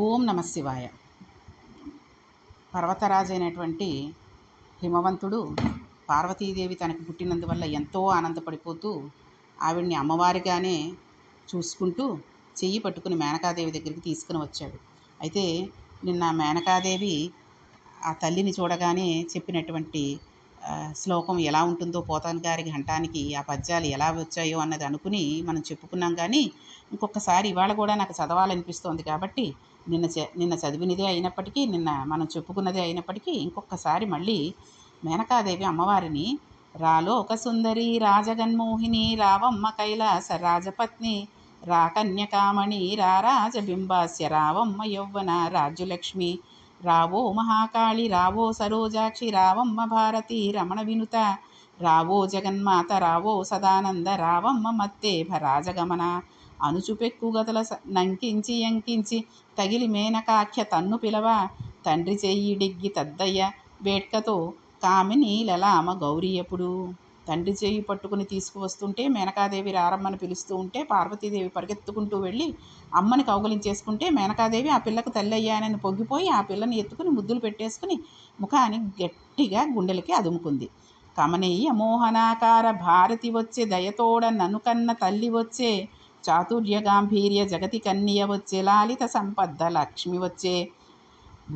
ఓం నమ శివాయ. పర్వతరాజు అయినటువంటి హిమవంతుడు పార్వతీదేవి తనకు పుట్టినందువల్ల ఎంతో ఆనందపడిపోతూ ఆవిడ్ని అమ్మవారిగానే చూసుకుంటూ చెయ్యి పట్టుకుని మేనకాదేవి దగ్గరికి తీసుకుని వచ్చాడు. అయితే నిన్న మేనకాదేవి ఆ తల్లిని చూడగానే చెప్పినటువంటి శ్లోకం ఎలా ఉంటుందో పోతన గారి ఘంటానికి ఆ పద్యాలు ఎలా వచ్చాయో అన్నది అనుకుని మనం చెప్పుకున్నాం. కానీ ఇంకొకసారి ఇవాళ కూడా నాకు చదవాలనిపిస్తోంది కాబట్టి నిన్న చదివినదే అయినప్పటికీ, నిన్న మనం చెప్పుకున్నదే అయినప్పటికీ ఇంకొకసారి మళ్ళీ మేనకాదేవి అమ్మవారిని రాలోక సుందరి రాజగన్మోహిని రావమ్మ కైలాస రాజపత్ని రాకన్యకామణి రారాజబింబాస్య రావమ్మ యౌవన రాజ్యలక్ష్మి రావో మహాకాళి రావో సరోజాక్షి రావమ్మ భారతి రమణ వినుత రావో జగన్మాత రావో సదానంద రావమ్మ మత్తేభ రాజగమన అనుచుపెక్కుగతల నంకించి యంకించి తగిలి మేనకాఖ్య తన్ను పిలవ తండ్రి చెయ్యి డిగ్గి తద్దయ్య వేట్కతో కామిని లలామ గౌరీ ఎప్పుడు. తండ్రి చేయి పట్టుకుని తీసుకువస్తుంటే మేనకాదేవి రారమ్మని పిలుస్తూ ఉంటే పార్వతీదేవి పరిగెత్తుకుంటూ వెళ్ళి అమ్మని కౌగలించేసుకుంటే మేనకాదేవి ఆ పిల్లకు తల్లి అయ్యానని పొంగిపోయి ఆ పిల్లని ఎత్తుకుని ముద్దులు పెట్టేసుకుని ముఖాన్ని గట్టిగా గుండెలకి అదుముకుంది. కమనీయ మోహనాకార భారతి వచ్చే దయతోడ నన్ను కన్న తల్లి వచ్చే చాతుర్య గాంభీర్య జగతి కన్య వచ్చే లాలిత సంపద లక్ష్మి వచ్చే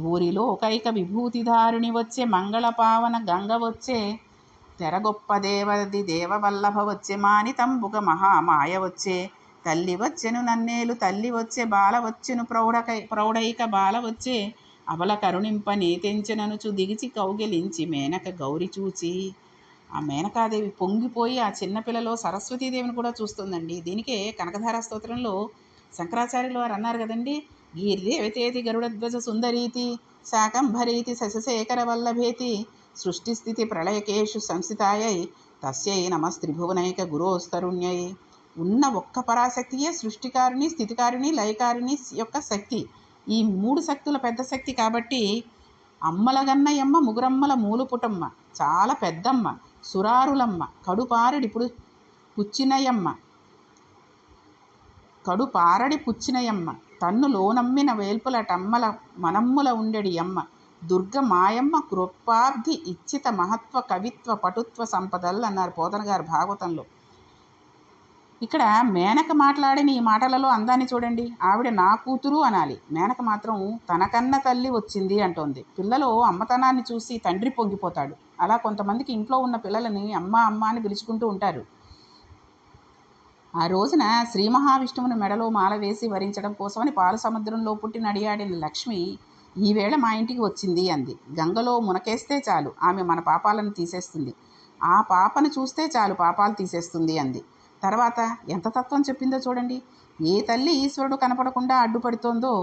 భూరిలో కైక విభూతిధారుని వచ్చే మంగళ పావన గంగ వచ్చే తెరగొప్ప దేవది దేవవల్లభ వచ్చే మానితంబుగ మహామాయ వచ్చే తల్లి వచ్చెను నన్నేలు తల్లి వచ్చే బాల వచ్చెను ప్రౌఢైక బాల వచ్చే అబల కరుణింప నేతెంచెననుచు దిగిచి కౌగిలించి మేనక గౌరి చూచి. ఆ మేనకాదేవి పొంగిపోయి ఆ చిన్నపిల్లలో సరస్వతీదేవిని కూడా చూస్తుందండి. దీనికే కనకధార స్తోత్రంలో శంకరాచార్యులు వారు అన్నారు కదండి, గీర్దేవతేతి గరుడధ్వజ సుందరీతి శాకంభరీతి శశశేఖర వల్లభేతి సృష్టిస్థితి ప్రళయకేషు సంస్థితాయై తస్యై నమస్త్రిభువనైక గురోస్తరుణ్యై. ఉన్న ఒక్క పరాశక్తియే సృష్టికారిణి, స్థితికారిణి, లయకారిణి యొక్క శక్తి. ఈ మూడు శక్తుల పెద్ద శక్తి కాబట్టి అమ్మల గన్నయమ్మ ముగురమ్మల మూలుపుటమ్మ చాలా పెద్దమ్మ సురారులమ్మ కడుపారడి పుచ్చినయమ్మ తన్ను లోనమ్మిన వేల్పులటమ్మల మనమ్ముల ఉండెడి అమ్మ దుర్గ మాయమ్మ కృపాబ్ధి ఇచ్చిత మహత్వ కవిత్వ పటుత్వ సంపదలు అన్నారు పోతన గారు భాగవతంలో. ఇక్కడ మేనక మాట్లాడిన ఈ మాటలలో అందాన్ని చూడండి. ఆవిడ నా కూతురు అనాలి, మేనక మాత్రం తనకన్న తల్లి వచ్చింది అంటోంది. పిల్లలు అమ్మతనాన్ని చూసి తండ్రి పొంగిపోతాడు. అలా కొంతమందికి ఇంట్లో ఉన్న పిల్లలని అమ్మ అమ్మ అని పిలుచుకుంటూ ఉంటారు. ఆ రోజున శ్రీ మహావిష్ణువుని మెడలో మాల వేసి వరించడం కోసమని పాల సముద్రంలో పుట్టి నడియాడిన లక్ష్మి ఈవేళ మా ఇంటికి వచ్చింది అంది. గంగలో మునకేస్తే చాలు ఆమె మన పాపాలను తీసేస్తుంది, ఆ పాపను చూస్తే చాలు పాపాలు తీసేస్తుంది అంది. తర్వాత ఎంత తత్వం చెప్పిందో చూడండి. ఏ తల్లి ఈశ్వరుడు కనపడకుండా అడ్డుపడుతోందో,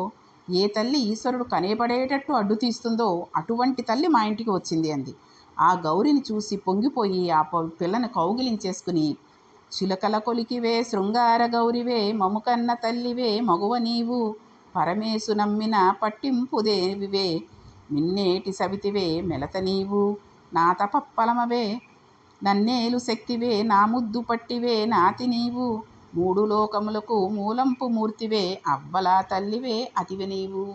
ఏ తల్లి ఈశ్వరుడు కనపడేటట్టు అడ్డు తీస్తుందో అటువంటి తల్లి మా ఇంటికి వచ్చింది అంది. ఆ గౌరిని చూసి పొంగిపోయి ఆ పిల్లని కౌగిలించేసుకుని చిలకల కొలికివే శృంగార గౌరివే మముకన్న తల్లివే మగువ నీవు పరమేశు నమ్మిన పట్టింపు దేవివే మిన్నేటి సవితివే మెలత నీవు నా తపప్పలమవే నన్నేలు శక్తివే నా ముద్దు పట్టివే నాతి నీవు మూడు లోకములకు మూలంపు మూర్తివే అవ్వలా తల్లివే అతివే నీవు.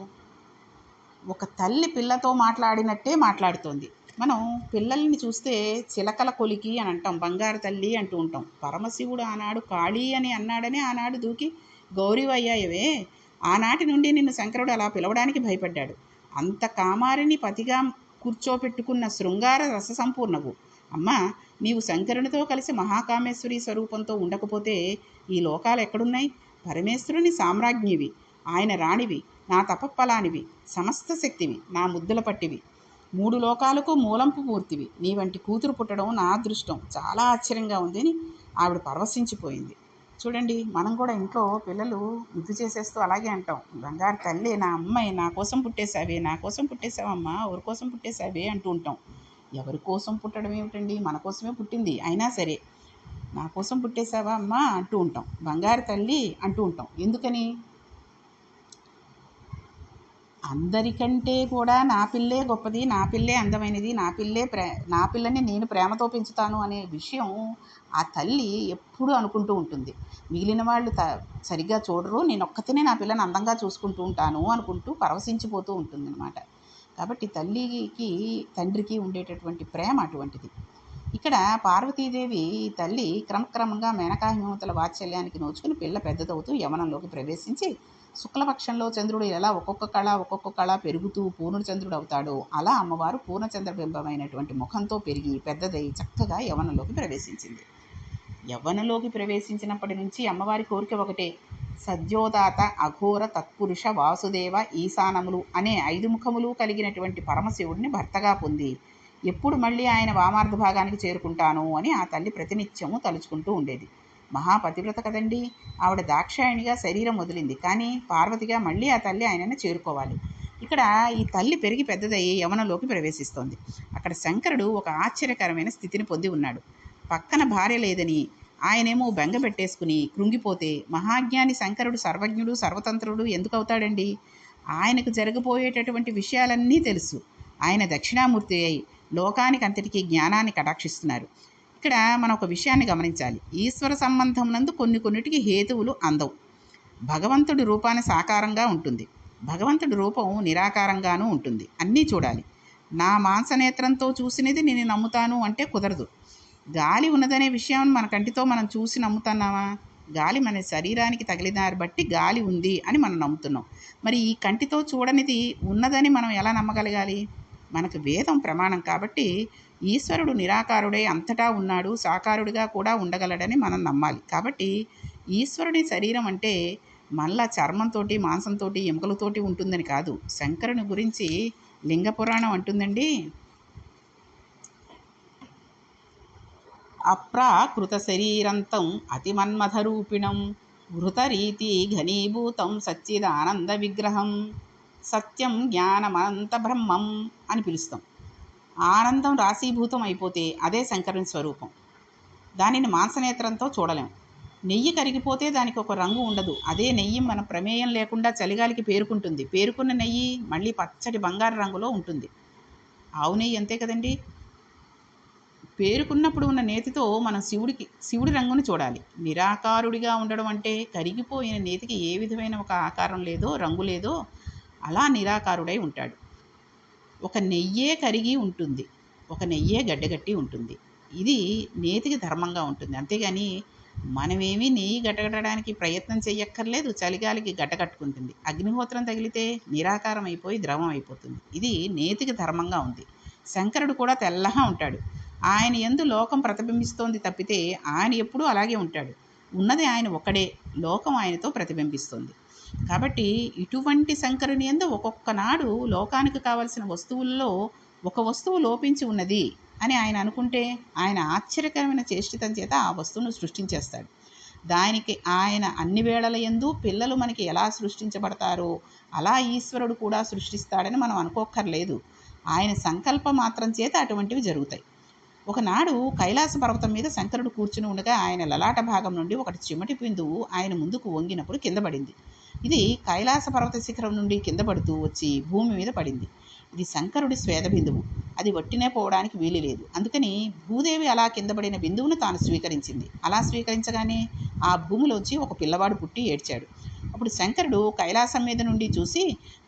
ఒక తల్లి పిల్లతో మాట్లాడినట్టే మాట్లాడుతోంది. మనం పిల్లల్ని చూస్తే చిలకల కొలికి అని అంటాం, బంగారు తల్లి అంటూ ఉంటాం. పరమశివుడు ఆనాడు కాళీ అని అన్నాడని ఆనాడు దూకి గౌరీవయ్యాయవే, ఆనాటి నుండి నిన్ను శంకరుడు అలా పిలవడానికి భయపడ్డాడు. అంత కామారిని పతిగా కూర్చోపెట్టుకున్న శృంగార రస సంపూర్ణవు అమ్మా, నీవు శంకరునితో కలిసి మహాకామేశ్వరి స్వరూపంతో ఉండకపోతే ఈ లోకాలు ఎక్కడున్నాయి? పరమేశ్వరుని సామ్రాజ్ఞివి, ఆయన రాణివి, నా తపఫలానివి, సమస్త శక్తివి, నా ముద్దుల పట్టివి, మూడు లోకాలకు మూలంపు మూర్తివి, నీ వంటి కూతురు పుట్టడం నా అదృష్టం, చాలా ఆశ్చర్యంగా ఉందని ఆవిడ పరవశించిపోయింది. చూడండి, మనం కూడా ఇంట్లో పిల్లలు ముద్దు చేసేస్తూ అలాగే అంటాం, బంగారు తల్లి, నా అమ్మాయి, నా కోసం పుట్టేశావే, నా కోసం పుట్టేశావమ్మా, ఎవరి కోసం పుట్టేశావే అంటూ ఉంటాం. ఎవరి కోసం పుట్టడం ఏమిటండి, మన కోసమే పుట్టింది. అయినా సరే నా కోసం పుట్టేశావా అమ్మా అంటూ ఉంటాం, బంగారు తల్లి అంటూ ఉంటాం. ఎందుకని? అందరికంటే కూడా నా పిల్లే గొప్పది, నా పిల్లే అందమైనది, నా పిల్లని నేను ప్రేమతో పెంచుతాను అనే విషయం ఆ తల్లి ఎప్పుడూ అనుకుంటూ ఉంటుంది. మిగిలిన వాళ్ళు సరిగ్గా చూడరు, నేనొక్కతినే నా పిల్లని అందంగా చూసుకుంటూ ఉంటాను అనుకుంటూ పరవశించిపోతూ ఉంటుందన్నమాట. కాబట్టి తల్లికి తండ్రికి ఉండేటటువంటి ప్రేమ అటువంటిది. ఇక్కడ పార్వతీదేవి తల్లి క్రమక్రమంగా మేనకా హిమవంతుల వాత్సల్యానికి నోచుకుని పిల్ల పెద్దదవుతూ యవ్వనంలోకి ప్రవేశించి శుక్లపక్షంలో చంద్రుడు ఎలా ఒక్కొక్క కళ పెరుగుతూ పూర్ణ చంద్రుడు అవుతాడో అలా అమ్మవారు పూర్ణచంద్రబింబమైనటువంటి ముఖంతో పెరిగి పెద్దదై చక్కగా యవ్వనంలోకి ప్రవేశించింది. యవ్వనంలోకి ప్రవేశించినప్పటి నుంచి అమ్మవారి కోరిక ఒకటే, సద్యోదాత అఘోర తత్పురుష వాసుదేవ ఈశానములు అనే 5 ముఖములు కలిగినటువంటి పరమశివుడిని భర్తగా పొంది ఎప్పుడు మళ్ళీ ఆయన వామార్థ భాగానికి చేరుకుంటాను అని ఆ తల్లి ప్రతినిత్యము తలుచుకుంటూ ఉండేది. మహాపతివ్రత కదండి, ఆవిడ దాక్షాయణిగా శరీరం వదిలింది, కానీ పార్వతిగా మళ్ళీ ఆ తల్లి ఆయనని చేరుకోవాలి. ఇక్కడ ఈ తల్లి పెరిగి పెద్దదయ్యి యవనంలోకి ప్రవేశిస్తోంది. అక్కడ శంకరుడు ఒక ఆశ్చర్యకరమైన స్థితిని పొంది ఉన్నాడు. పక్కన భార్య లేదని ఆయనేమో బెంగ పెట్టేసుకుని కృంగిపోతే మహాజ్ఞాని శంకరుడు సర్వజ్ఞుడు సర్వతంత్రుడు ఎందుకు అవుతాడండి? ఆయనకు జరగబోయేటటువంటి విషయాలన్నీ తెలుసు. ఆయన దక్షిణామూర్తి అయి లోకానికి అంతటికీ జ్ఞానాన్ని కటాక్షిస్తున్నారు. ఇక్కడ మనం ఒక విషయాన్ని గమనించాలి. ఈశ్వర సంబంధం నందు కొన్నిటికి హేతువులు అందవు. భగవంతుడి రూపాన్ని సాకారంగా ఉంటుంది, భగవంతుడి రూపం నిరాకారంగానూ ఉంటుంది. అన్నీ చూడాలి. నా మాంసనేత్రంతో చూసినది నేను నమ్ముతాను అంటే కుదరదు. గాలి ఉన్నదనే విషయం మన కంటితో మనం చూసి నమ్ముతున్నామా? గాలి మన శరీరానికి తగిలిదారి బట్టి గాలి ఉంది అని మనం నమ్ముతున్నాం. మరి ఈ కంటితో చూడనిది ఉన్నదని మనం ఎలా నమ్మగలగాలి? మనకు వేదం ప్రమాణం. కాబట్టి ఈశ్వరుడు నిరాకారుడై అంతటా ఉన్నాడు, సాకారుడిగా కూడా ఉండగలడని మనం నమ్మాలి. కాబట్టి ఈశ్వరుని శరీరం అంటే మళ్ళా చర్మంతోటి మాంసంతోటి ఎముకలతోటి ఉంటుందని కాదు. శంకరుని గురించి లింగ పురాణం అంటుందండి, అప్రాకృత శరీరంతం అతిమన్మథరూపిణం ఘృతరీతి ఘనీభూతం సచ్చిదానంద విగ్రహం సత్యం జ్ఞానమంత బ్రహ్మం అని పిలుస్తాం. ఆనందం రాశీభూతం అయిపోతే అదే శంకరుని స్వరూపం. దానిని మాంసనేత్రంతో చూడలేం. నెయ్యి కరిగిపోతే దానికి ఒక రంగు ఉండదు. అదే నెయ్యి మన ప్రమేయం లేకుండా చలిగాలికి పేరుకుంటుంది. పేరుకున్న నెయ్యి మళ్ళీ పచ్చటి బంగారు రంగులో ఉంటుంది. ఆవు నెయ్యి అంతే కదండి. పేరుకున్నప్పుడు ఉన్న నేతితో మనం శివుడి రంగును చూడాలి. నిరాకారుడిగా ఉండడం అంటే కరిగిపోయిన నేతికి ఏ విధమైన ఒక ఆకారం లేదో రంగు లేదో అలా నిరాకారుడై ఉంటాడు. ఒక నెయ్యే కరిగి ఉంటుంది, ఒక నెయ్యే గడ్డగట్టి ఉంటుంది. ఇది నేతికి ధర్మంగా ఉంటుంది. అంతేగాని మనమేమీ నెయ్యి గడ్డగట్టడానికి ప్రయత్నం చెయ్యక్కర్లేదు. చలిగాలికి గడ్డకట్టుకుంటుంది. అగ్నిహోత్రం తగిలితే నిరాకారం అయిపోయి ద్రవం అయిపోతుంది. ఇది నేతికి ధర్మంగా ఉంది. శంకరుడు కూడా తెల్లగా ఉంటాడు. ఆయన యందు లోకం ప్రతిబింబిస్తోంది తప్పితే ఆయన ఎప్పుడూ అలాగే ఉంటాడు. ఉన్నది ఆయన ఒక్కడే, లోకం ఆయనతో ప్రతిబింబిస్తుంది. కాబట్టి ఇటువంటి శంకరుని యందు ఒక్కొక్క నాడు లోకానికి కావలసిన వస్తువుల్లో ఒక వస్తువు లోపించి ఉన్నది అని ఆయన అనుకుంటే ఆయన ఆశ్చర్యకరమైన చేష్టితం చేత ఆ వస్తువును సృష్టించేస్తాడు. దానికి ఆయన అన్ని వేళల యందు పిల్లలు మనకి ఎలా సృష్టించబడతారో అలా ఈశ్వరుడు కూడా సృష్టిస్తాడని మనం అనుకోక్కర్లేదు. ఆయన సంకల్ప మాత్రం చేత అటువంటివి జరుగుతాయి. ఒకనాడు కైలాస పర్వతం మీద శంకరుడు కూర్చుని ఉండగా ఆయన లలాట భాగం నుండి ఒకటి చిమటి బిందువు ఆయన ముందుకు వంగినప్పుడు కింద పడింది. ఇది కైలాస పర్వత శిఖరం నుండి కింద పడుతూ వచ్చి భూమి మీద పడింది. ఇది శంకరుడి స్వేద బిందువు. అది వట్టినే పోవడానికి వీలు లేదు. అందుకని భూదేవి అలా కింద పడిన బిందువును తాను స్వీకరించింది. అలా స్వీకరించగానే ఆ భూమిలోంచి ఒక పిల్లవాడు పుట్టి ఏడ్చాడు. అప్పుడు శంకరుడు కైలాసం మీద నుండి చూసి,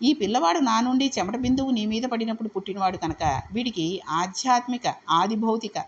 ఈ పిల్లవాడు నా నుండి చెమట బిందువు నీ మీద పడినప్పుడు పుట్టినవాడు కనుక వీడికి ఆధ్యాత్మిక, ఆది భౌతిక,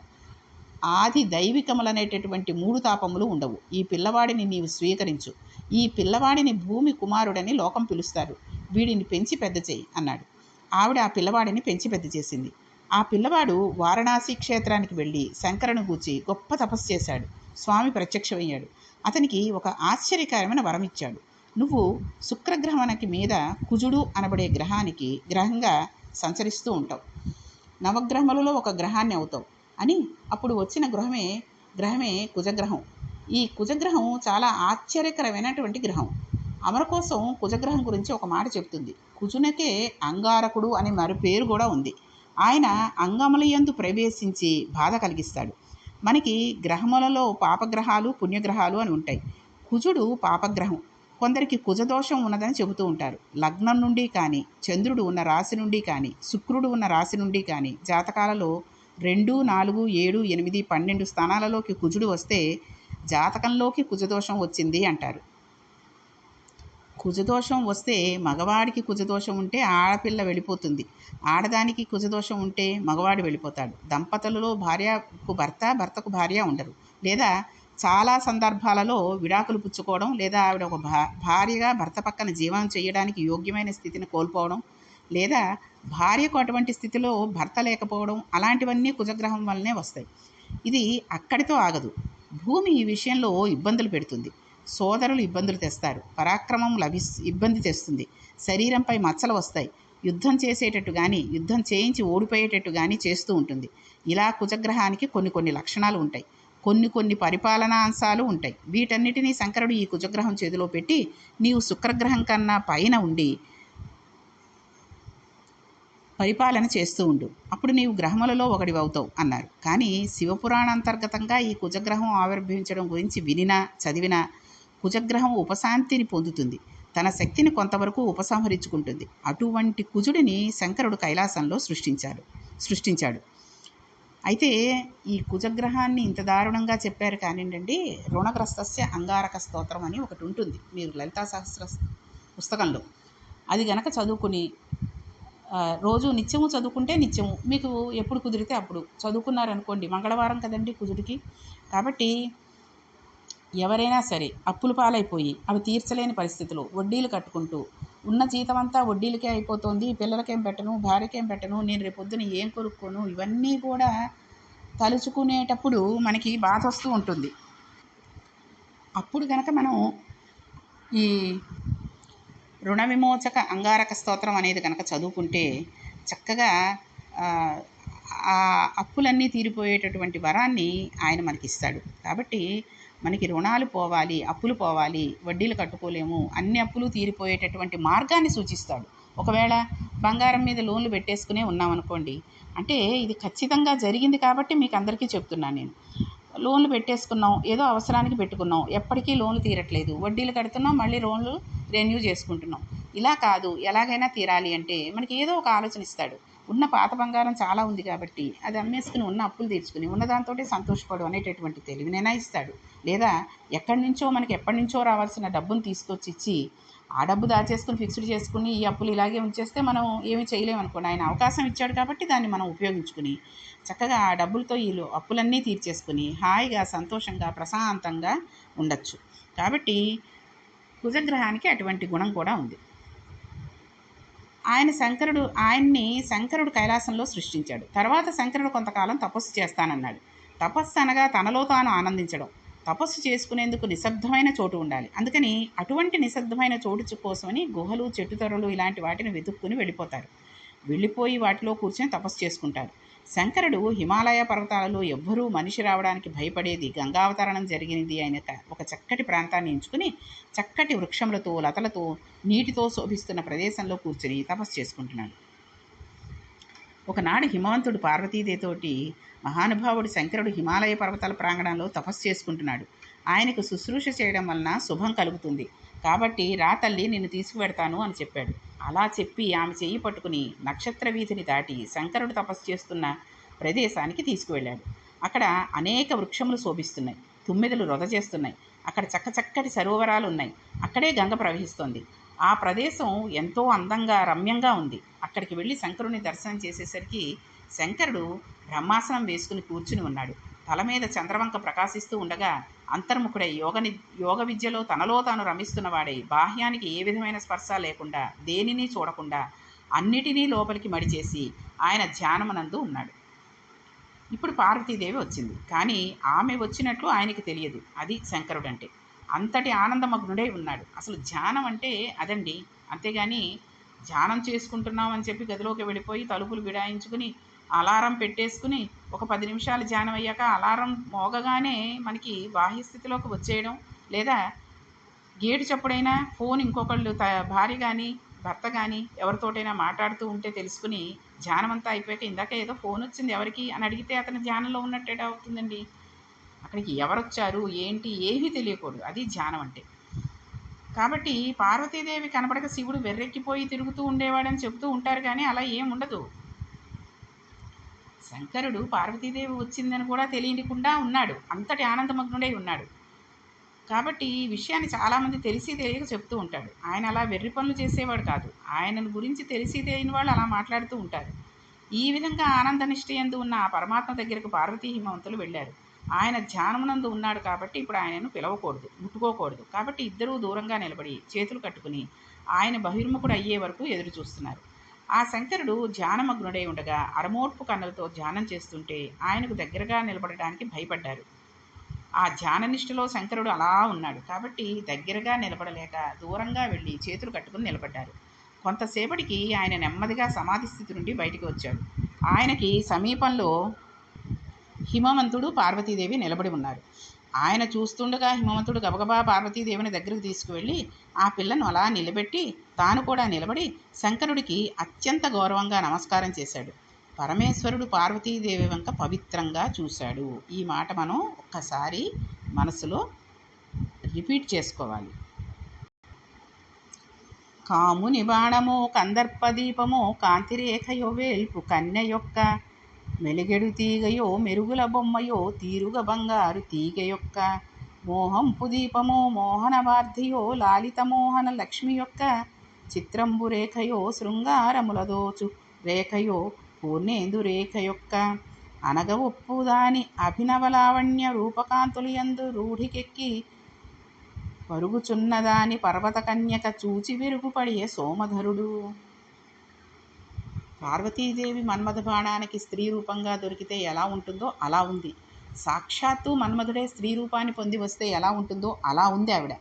ఆది దైవికములనేటటువంటి 3 తాపములు ఉండవు. ఈ పిల్లవాడిని నీవు స్వీకరించు. ఈ పిల్లవాడిని భూమి కుమారుడని లోకం పిలుస్తారు. వీడిని పెంచి పెద్ద చేయి అన్నాడు. ఆవిడ ఆ పిల్లవాడిని పెంచి పెద్ద చేసింది. ఆ పిల్లవాడు వారణాసి క్షేత్రానికి వెళ్ళి శంకరుని గూర్చి గొప్ప తపస్సు చేశాడు. స్వామి ప్రత్యక్షమయ్యాడు. అతనికి ఒక ఆశ్చర్యకరమైన వరం ఇచ్చాడు. నువ్వు శుక్రగ్రహానికి మీద కుజుడు అనబడే గ్రహంగా సంచరిస్తూ ఉంటావు. నవగ్రహములలో ఒక గ్రహాన్ని అవుతావు అని. అప్పుడు వచ్చిన గ్రహమే కుజగ్రహం. ఈ కుజగ్రహం చాలా ఆశ్చర్యకరమైనటువంటి గ్రహం. అమర కోసం కుజగ్రహం గురించి ఒక మాట చెప్తుంది. కుజునకే అంగారకుడు అని మరి పేరు కూడా ఉంది. ఆయన అంగములయందు ప్రవేశించి బాధ కలిగిస్తాడు. మనకి గ్రహములలో పాపగ్రహాలు పుణ్యగ్రహాలు అని ఉంటాయి. కుజుడు పాపగ్రహం. కొందరికి కుజదోషం ఉన్నదని చెబుతూ ఉంటారు. లగ్నం నుండి కానీ, చంద్రుడు ఉన్న రాశి నుండి కానీ, శుక్రుడు ఉన్న రాశి నుండి కానీ జాతకాలలో 2, 4, 7, 8, 12 స్థానాలలోకి కుజుడు వస్తే జాతకంలోకి కుజదోషం వచ్చింది అంటారు. కుజదోషం వస్తే మగవాడికి కుజదోషం ఉంటే ఆడపిల్ల వెళ్ళిపోతుంది. ఆడదానికి కుజదోషం ఉంటే మగవాడు వెళ్ళిపోతాడు. దంపతులలో భార్యకు భర్త, భర్తకు భార్య ఉండరు. లేదా చాలా సందర్భాలలో విడాకులు పుచ్చుకోవడం, లేదా ఆవిడ ఒక భార్యగా భర్త పక్కన జీవనం చేయడానికి యోగ్యమైన స్థితిని కోల్పోవడం, లేదా భార్యకు అటువంటి స్థితిలో భర్త లేకపోవడం, అలాంటివన్నీ కుజగ్రహం వల్లనే వస్తాయి. ఇది అక్కడితో ఆగదు. భూమి ఈ విషయంలో ఇబ్బందులు పెడుతుంది. సోదరులు ఇబ్బందులు తెస్తారు. పరాక్రమం ఇబ్బంది తెస్తుంది. శరీరంపై మచ్చలు వస్తాయి. యుద్ధం చేసేటట్టు కానీ, యుద్ధం చేయించి ఓడిపోయేటట్టు కానీ చేస్తూ ఉంటుంది. ఇలా కుజగ్రహానికి కొన్ని లక్షణాలు ఉంటాయి. కొన్ని పరిపాలనా అంశాలు ఉంటాయి. వీటన్నిటినీ శంకరుడు ఈ కుజగ్రహం చేతిలో పెట్టి, నీవు శుక్రగ్రహం కన్నా పైన ఉండి పరిపాలన చేస్తూ ఉండు, అప్పుడు నీవు గ్రహములలో ఒకడివవుతావు అన్నారు. కానీ శివపురాణాంతర్గతంగా ఈ కుజగ్రహం ఆవిర్భవించడం గురించి వినినా చదివినా కుజగ్రహం ఉపశాంతిని పొందుతుంది. తన శక్తిని కొంతవరకు ఉపసంహరించుకుంటుంది. అటువంటి కుజుడిని శంకరుడు కైలాసంలో సృష్టించాడు. అయితే ఈ కుజగ్రహాన్ని ఇంత దారుణంగా చెప్పారు కానివ్వండి, రుణగ్రస్తస్య అంగారక స్తోత్రం అని ఒకటి ఉంటుంది మీరు లలితా సహస్ర పుస్తకంలో. అది గనక చదువుకుని రోజు నిత్యము చదువుకుంటే నిత్యము మీకు ఎప్పుడు కుదిరితే అప్పుడు చదువుకున్నారనుకోండి, మంగళవారం కదండి కుజుడికి. కాబట్టి ఎవరైనా సరే అప్పుల పాలైపోయి అవి తీర్చలేని పరిస్థితులు వడ్డీలు కట్టుకుంటూ ఉన్న జీతం అంతా వడ్డీలకే అయిపోతుంది, పిల్లలకేం పెట్టను, భార్యకేం పెట్టను, నేను రేపొద్దున ఏం కొనుక్కోను, ఇవన్నీ కూడా తలుచుకునేటప్పుడు మనకి బాధ వస్తూ ఉంటుంది. అప్పుడు కనుక మనం ఈ రుణ విమోచక అంగారక స్తోత్రం అనేది కనుక చదువుకుంటే చక్కగా ఆ అప్పులన్నీ తీరిపోయేటటువంటి వరాన్ని ఆయన మనకిస్తాడు. కాబట్టి మనకి రుణాలు పోవాలి, అప్పులు పోవాలి, వడ్డీలు కట్టుకోలేము, అన్ని అప్పులు తీరిపోయేటటువంటి మార్గాన్ని సూచిస్తాడు. ఒకవేళ బంగారం మీద లోన్లు పెట్టేసుకునే ఉన్నామనుకోండి, అంటే ఇది ఖచ్చితంగా జరిగింది కాబట్టి మీకు అందరికీ చెప్తున్నాను నేను. లోన్లు పెట్టేసుకున్నాం, ఏదో అవసరానికి పెట్టుకున్నాం, ఎప్పటికీ లోన్లు తీరట్లేదు, వడ్డీలు కడుతున్నాం, మళ్ళీ లోన్లు రెన్యూ చేసుకుంటున్నాం. ఇలా కాదు, ఎలాగైనా తీరాలి అంటే మనకి ఏదో ఒక ఆలోచన ఇస్తాడు. ఉన్న పాత బంగారం చాలా ఉంది కాబట్టి అది అమ్మేసుకుని ఉన్న అప్పులు తీర్చుకుని ఉన్నదాంతో సంతోషపడు అనేటటువంటి తెలివినైనా ఇస్తాడు. లేదా ఎక్కడి నుంచో రావాల్సిన డబ్బును తీసుకొచ్చి ఇచ్చి ఆ డబ్బు దాచేసుకుని ఫిక్స్డ్ చేసుకుని ఈ అప్పులు ఇలాగే ఉంచేస్తే మనం ఏమీ చేయలేము అనుకోండి. ఆయన అవకాశం ఇచ్చాడు కాబట్టి దాన్ని మనం ఉపయోగించుకుని చక్కగా ఆ డబ్బులతో ఈ అప్పులన్నీ తీర్చేసుకుని హాయిగా సంతోషంగా ప్రశాంతంగా ఉండొచ్చు. కాబట్టి కుజగ్రహానికి అటువంటి గుణం కూడా ఉంది. ఆయన్ని శంకరుడు కైలాసంలో సృష్టించాడు. తర్వాత శంకరుడు కొంతకాలం తపస్సు చేస్తానన్నాడు. తపస్సు అనగా తనలో తాను ఆనందించడం. తపస్సు చేసుకునేందుకు నిశ్శబ్దమైన చోటు ఉండాలి. అందుకని అటువంటి నిశ్శబ్దమైన చోటు కోసమని గుహలు, చెట్టుతొర్రలు ఇలాంటి వాటిని వెతుక్కుని వెళ్ళిపోయి వాటిలో కూర్చొని తపస్సు చేసుకుంటారు. శంకరుడు హిమాలయ పర్వతాలలో ఎవ్వరూ మనిషి రావడానికి భయపడేది గంగావతరణం జరిగినది అయిన ఒక చక్కటి ప్రాంతాన్ని ఎంచుకుని చక్కటి వృక్షములతో, లతలతో, నీటితో శోభిస్తున్న ప్రదేశంలో కూర్చుని తపస్సు చేసుకుంటున్నాడు. ఒకనాడు హిమవంతుడు పార్వతీదేవితోటి మహానుభావుడు శంకరుడు హిమాలయ పర్వతాల ప్రాంగణంలో తపస్సు చేసుకుంటున్నాడు. ఆయనకు శుశ్రూష చేయడం వలన శుభం కలుగుతుంది కాబట్టి రా తల్లి నిన్ను తీసుకువెడతాను అని చెప్పాడు. అలా చెప్పి ఆమె చెయ్యి పట్టుకుని నక్షత్ర వీధిని దాటి శంకరుడు తపస్సు చేస్తున్న ప్రదేశానికి తీసుకువెళ్ళాడు. అక్కడ అనేక వృక్షములు శోభిస్తున్నాయి, తుమ్మెదలు రొద చేస్తున్నాయి, అక్కడ చక్కచక్కటి సరోవరాలు ఉన్నాయి, అక్కడే గంగ ప్రవహిస్తోంది. ఆ ప్రదేశం ఎంతో అందంగా రమ్యంగా ఉంది. అక్కడికి వెళ్ళి శంకరుని దర్శనం చేసేసరికి శంకరుడు బ్రహ్మాసనం వేసుకుని కూర్చుని ఉన్నాడు. తల మీద చంద్రవంక ప్రకాశిస్తూ ఉండగా అంతర్ముఖుడై యోగ విద్యలో తనలో తాను రమిస్తున్నవాడై బాహ్యానికి ఏ విధమైన స్పర్శ లేకుండా దేనిని చూడకుండా అన్నిటినీ లోపలికి మడిచేసి ఆయన ధ్యానమునందు ఉన్నాడు. ఇప్పుడు పార్వతీదేవి వచ్చింది, కానీ ఆమె వచ్చినట్లు ఆయనకి తెలియదు. అది శంకరుడు అంటే. అంతటి ఆనందమగ్నుడై ఉన్నాడు. అసలు ధ్యానం అంటే అదండి. అంతేగాని ధ్యానం చేసుకుంటున్నాం అని చెప్పి గదిలోకి వెళ్ళిపోయి తలుపులు విడాయించుకుని అలారం పెట్టేసుకుని ఒక 10 నిమిషాలు ధ్యానం అయ్యాక అలారం మోగగానే మనకి బాహ్య స్థితిలోకి వచ్చేయడం, లేదా గేటు చప్పుడైనా ఫోన్ ఇంకొకళ్ళు భార్య కానీ భర్త కానీ ఎవరితోటైనా మాట్లాడుతూ ఉంటే తెలుసుకుని ధ్యానం అంతా అయిపోయాక ఇందాక ఏదో ఫోన్ వచ్చింది ఎవరికి అని అడిగితే అతను ధ్యానంలో ఉన్నట్టే అవుతుందండి. అక్కడికి ఎవరొచ్చారు ఏంటి ఏమీ తెలియకూడదు. అది ధ్యానం అంటే. కాబట్టి పార్వతీదేవి కనపడక శివుడు వెర్రెక్కిపోయి తిరుగుతూ ఉండేవాడని చెబుతూ ఉంటారు, కానీ అలా ఏం ఉండదు. శంకరుడు పార్వతీదేవి వచ్చిందని కూడా తెలియకుండా ఉన్నాడు, అంతటి ఆనందమగ్నుడై ఉన్నాడు. కాబట్టి ఈ విషయాన్ని చాలామంది తెలిసి తెలియక చెప్తూ ఉంటాడు. ఆయన అలా వెర్రి పనులు చేసేవాడు కాదు. ఆయనను గురించి తెలిసి తెలియని వాళ్ళు అలా మాట్లాడుతూ ఉంటారు. ఈ విధంగా ఆనంద నిష్ఠయందు ఉన్న ఆ పరమాత్మ దగ్గరకు పార్వతీ హిమవంతులు వెళ్ళారు. ఆయన ధ్యానమునందు ఉన్నాడు కాబట్టి ఇప్పుడు ఆయనను పిలవకూడదు, ముట్టుకోకూడదు. కాబట్టి ఇద్దరూ దూరంగా నిలబడి చేతులు కట్టుకుని ఆయన బహిర్ముఖుడు అయ్యే వరకు ఎదురు చూస్తున్నారు. ఆ శంకరుడు ధ్యానమగ్నుడై ఉండగా అరమోట్పు కన్నులతో ధ్యానం చేస్తుంటే ఆయనకు దగ్గరగా నిలబడడానికి భయపడ్డారు. ఆ ధ్యాననిష్టలో శంకరుడు అలా ఉన్నాడు కాబట్టి దగ్గరగా నిలబడలేక దూరంగా వెళ్ళి చేతులు కట్టుకుని నిలబడ్డారు. కొంతసేపటికి ఆయన నెమ్మదిగా సమాధి స్థితి నుండి బయటికి వచ్చాడు. ఆయనకి సమీపంలో హిమవంతుడు పార్వతీదేవి నిలబడి ఉన్నారు. ఆయన చూస్తుండగా హిమవంతుడు గబగబా పార్వతీదేవిని దగ్గరకు తీసుకువెళ్ళి ఆ పిల్లను అలా నిలబెట్టి తాను కూడా నిలబడి శంకరుడికి అత్యంత గౌరవంగా నమస్కారం చేశాడు. పరమేశ్వరుడు పార్వతీదేవి వంక పవిత్రంగా చూశాడు. ఈ మాట మనం ఒక్కసారి మనసులో రిపీట్ చేసుకోవాలి. కాముని బాణమో కందర్పదీపమో కాంతిరేఖయో వేల్పు కన్య యొక్క మెలిగెడు తీగయో మెరుగుల బొమ్మయో తీరుగ బంగారు తీగ యొక్క మోహంపు దీపమో మోహనవార్ధియో లాలిత మోహన లక్ష్మి యొక్క చిత్రంబు రేఖయో శృంగారములదోచు రేఖయో పూర్ణేందు రేఖ యొక్క అనగ ఒప్పుదాని అభినవలావణ్య రూపకాంతులియందు రూఢికెక్కి పరుగుచున్నదాని పర్వత కన్యక చూచి విరుగుపడియే సోమధరుడు. పార్వతీదేవి మన్మథ బాణానికి స్త్రీ రూపంగా దొరికితే ఎలా ఉంటుందో అలా ఉంది. సాక్షాత్తు మన్మధుడే స్త్రీ రూపాన్ని పొంది వస్తే ఎలా ఉంటుందో అలా ఉంది ఆవిడ.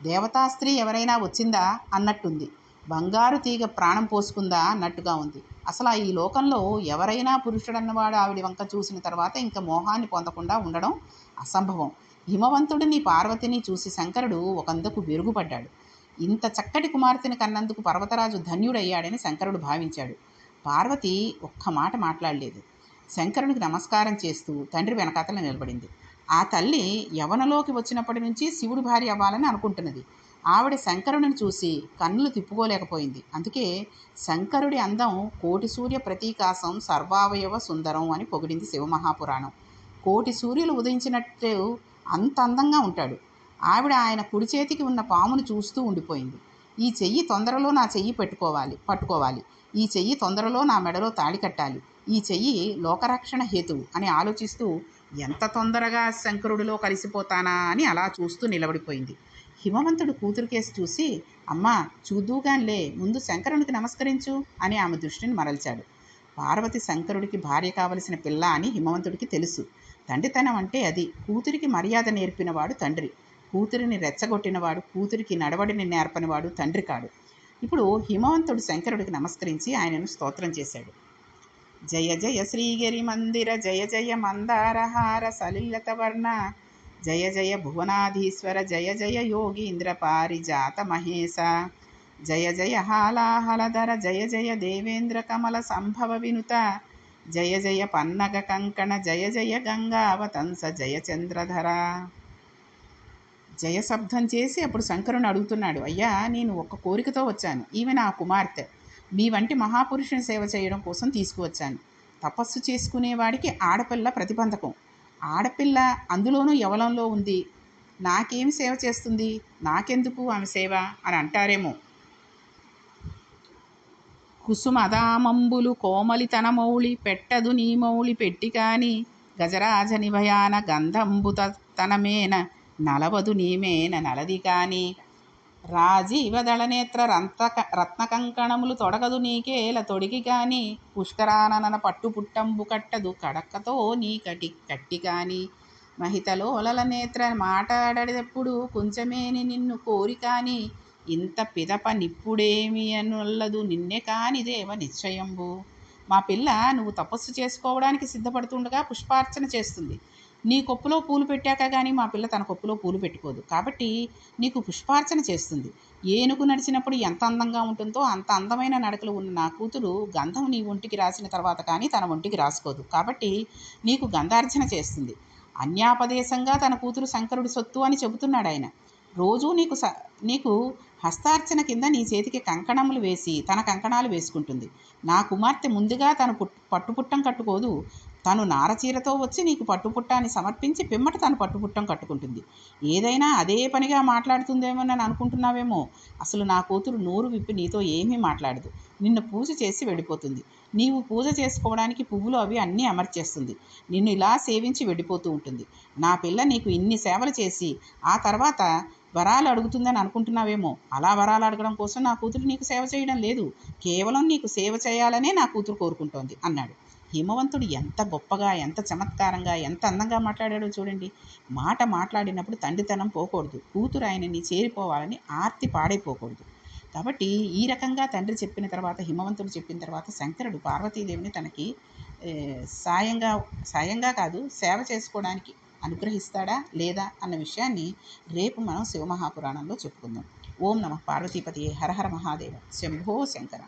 దేవతా స్త్రీ ఎవరైనా వచ్చిందా అన్నట్టుంది. బంగారు తీగ ప్రాణం పోసుకుందా అన్నట్టుగా ఉంది. అసలు ఈ లోకంలో ఎవరైనా పురుషుడన్నవాడు ఆవిడ వంక చూసిన తర్వాత ఇంకా మోహాన్ని పొందకుండా ఉండడం అసంభవం. హిమవంతుడిని పార్వతిని చూసి శంకరుడు ఒకందుకు వెరుగుపడ్డాడు. ఇంత చక్కటి కుమార్తెని కన్నందుకు పర్వతరాజు ధన్యుడయ్యాడని శంకరుడు భావించాడు. పార్వతి ఒక్క మాట మాట్లాడలేదు. శంకరునికి నమస్కారం చేస్తూ తండ్రి వెనకాతల నిలబడింది. ఆ తల్లి యవనలోకి వచ్చినప్పటి నుంచి శివుడి భార్య అవ్వాలని అనుకుంటున్నది. ఆవిడ శంకరుడిని చూసి కన్నులు తిప్పుకోలేకపోయింది. అందుకే శంకరుడి అందం కోటి సూర్య ప్రతీకాసం సర్వావయవ సుందరం అని పొగిడింది శివమహాపురాణం. కోటి సూర్యులు ఉదయించినట్టు అంత అందంగా ఉంటాడు. ఆవిడ ఆయన కుడి చేతికి ఉన్న పామును చూస్తూ ఉండిపోయింది. ఈ చెయ్యి తొందరలో నా చెయ్యి పట్టుకోవాలి, ఈ చెయ్యి తొందరలో నా మెడలో తాళి కట్టాలి, ఈ చెయ్యి లోకరక్షణ హేతువు అని ఆలోచిస్తూ ఎంత తొందరగా శంకరుడిలో కలిసిపోతానా అని అలా చూస్తూ నిలబడిపోయింది. హిమవంతుడు కూతురు కేసు చూసి, అమ్మా చూద్దుగానిలే, ముందు శంకరునికి నమస్కరించు అని ఆమె దృష్టిని మరల్చాడు. పార్వతి శంకరుడికి భార్య కావలసిన పిల్ల అని హిమవంతుడికి తెలుసు. తండ్రితనం అంటే అది. కూతురికి మర్యాద నేర్పినవాడు తండ్రి. కూతురిని రెచ్చగొట్టినవాడు, కూతురికి నడవడిని నేర్పనివాడు తండ్రి కాడు. ఇప్పుడు హిమవంతుడు శంకరుడికి నమస్కరించి ఆయనను స్తోత్రం చేశాడు. జయ జయ శ్రీగిరి మందిర జయ జయ మందారహార సలిలత వర్ణ జయ జయ భువనాధీశ్వర జయ జయ యోగీంద్ర పారిజాత మహేశ జయ జయ హాలాహలధర జయ జయ దేవేంద్ర కమల సంభవ వినుత జయ జయ పన్నగ కంకణ జయ జయ గంగావతంస జయ చంద్రధర. జయశబ్దం చేసి అప్పుడు శంకరుని అడుగుతున్నాడు, అయ్యా నేను ఒక్క కోరికతో వచ్చాను. ఈమె నా కుమార్తె. మీ వంటి మహాపురుషుని సేవ చేయడం కోసం తీసుకువచ్చాను. తపస్సు చేసుకునేవాడికి ఆడపిల్ల ప్రతిబంధకం. ఆడపిల్ల అందులోనూ యవనంలో ఉంది. నాకేమి సేవ చేస్తుంది, నాకెందుకు ఆమె సేవ అని అంటారేమో. కుసుమదామంబులు కోమలితనమౌళి పెట్టదు నీ మౌళి పెట్టి కాని గజరాజ నిభయాన గంధంబుత తనమేన నలవదు నీమేన నలది కాని రాజీవదళనేత్ర రత్న కంకణములు తొడగదు నీకేల తొడిగి కాని పుష్కరానన పట్టు పుట్టంబు కట్టదు కడక్కతో నీ కట్టి కాని మహితలోలల నేత్ర మాటాడెప్పుడు కొంచెమేని నిన్ను కోరి కాని ఇంత పిదప నిప్పుడేమి అనుల్లదు నిన్నే కాని దేవ నిశ్చయంబు. మా పిల్ల నువ్వు తపస్సు చేసుకోవడానికి సిద్ధపడుతుండగా పుష్పార్చన చేస్తుంది. నీ కొప్పులో పూలు పెట్టాక కానీ మా పిల్ల తన కొప్పులో పూలు పెట్టుకోదు. కాబట్టి నీకు పుష్పార్చన చేస్తుంది. ఏనుగు నడిచినప్పుడు ఎంత అందంగా ఉంటుందో అంత అందమైన నడకలు ఉన్న నా కూతురు గంధం నీ ఒంటికి రాసిన తర్వాత కానీ తన ఒంటికి రాసుకోదు. కాబట్టి నీకు గంధార్చన చేస్తుంది. అన్యాపదేశంగా తన కూతురు శంకరుడి సొత్తు అని చెబుతున్నాడు ఆయన. రోజూ నీకు హస్తార్చన కింద నీ చేతికి కంకణములు వేసి తన కంకణాలు వేసుకుంటుంది. నా కుమార్తె ముందుగా తను పట్టుపుట్టం కట్టుకోదు, తను నారచీరతో వచ్చి నీకు పట్టుపుట్టాన్ని సమర్పించి పిమ్మట తను పట్టుపుట్టం కట్టుకుంటుంది. ఏదైనా అదే పనిగా మాట్లాడుతుందేమోనని అనుకుంటున్నావేమో. అసలు నా కూతురు నోరు విప్పి నీతో ఏమీ మాట్లాడదు. నిన్ను పూజ చేసి వెళ్ళిపోతుంది. నీవు పూజ చేసుకోవడానికి పువ్వులు అవి అన్నీ అమర్చేస్తుంది. నిన్ను ఇలా సేవించి వెళ్ళిపోతూ ఉంటుంది. నా పిల్ల నీకు ఇన్ని సేవలు చేసి ఆ తర్వాత వరాలు అడుగుతుందని అనుకుంటున్నావేమో. అలా వరాలు అడగడం కోసం నా కూతురు నీకు సేవ చేయడం లేదు. కేవలం నీకు సేవ చేయాలనే నా కూతురు కోరుకుంటోంది అన్నాడు. హిమవంతుడు ఎంత గొప్పగా, ఎంత చమత్కారంగా, ఎంత అందంగా మాట్లాడాడో చూడండి. మాట మాట్లాడినప్పుడు తండ్రితనం పోకూడదు. కూతురు ఆయనని చేరిపోవాలని ఆర్తి పాడైపోకూడదు. కాబట్టి ఈ రకంగా తండ్రి చెప్పిన తర్వాత, హిమవంతుడు చెప్పిన తర్వాత శంకరుడు పార్వతీదేవిని తనకి సాయంగా కాదు, సేవ చేసుకోవడానికి అనుగ్రహిస్తాడా లేదా అన్న విషయాన్ని రేపు మనం శివమహాపురాణంలో చెప్పుకుందాం. ఓం నమః పార్వతీపతియే హర హర మహాదేవ శంభో శంకర.